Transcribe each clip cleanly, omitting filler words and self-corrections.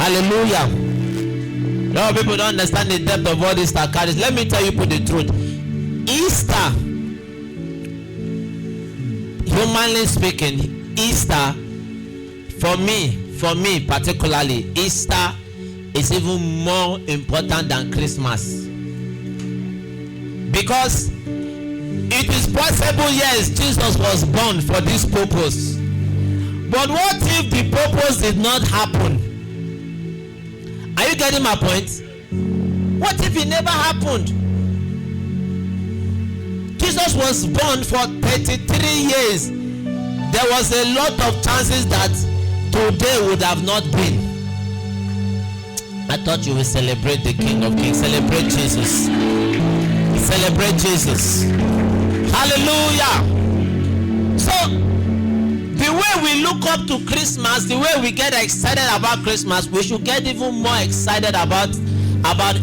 Hallelujah. A lot of people don't understand the depth of what Easter carries. Let me tell you the truth. Easter, humanly speaking, Easter, for me particularly, Easter is even more important than Christmas. Because it is possible, yes, Jesus was born for this purpose. But what if the purpose did not happen? Are you getting my point? What if it never happened? Jesus was born for 33 years. There was a lot of chances that today would have not been. I thought you would celebrate the King of Kings. Celebrate Jesus. Celebrate Jesus. Hallelujah. So the way we look up to Christmas, the way we get excited about Christmas, we should get even more excited about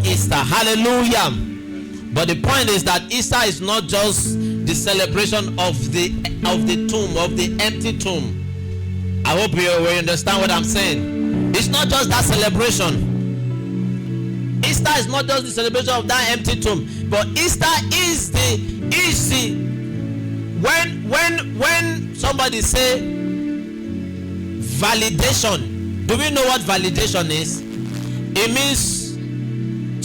Easter. Hallelujah. But the point is that Easter is not just the celebration of the tomb, of the empty tomb. I hope you understand what I'm saying. It's not just that celebration. Easter is not just the celebration of that empty tomb, but Easter is the when somebody say validation. Do we know what validation is? It means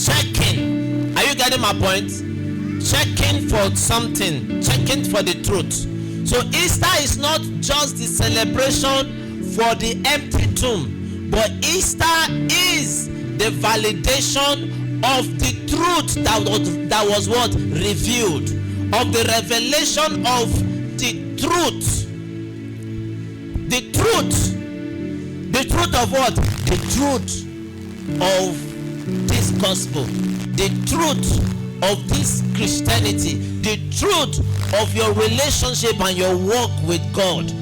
checking. Are you getting my point? Checking for something, checking for the truth. So Easter is not just the celebration for the empty tomb, but Easter is the validation of the truth that was what? Revealed. Of the revelation of the truth. The truth. The truth of what? The truth of this gospel. The truth of this Christianity. The truth of your relationship and your walk with God.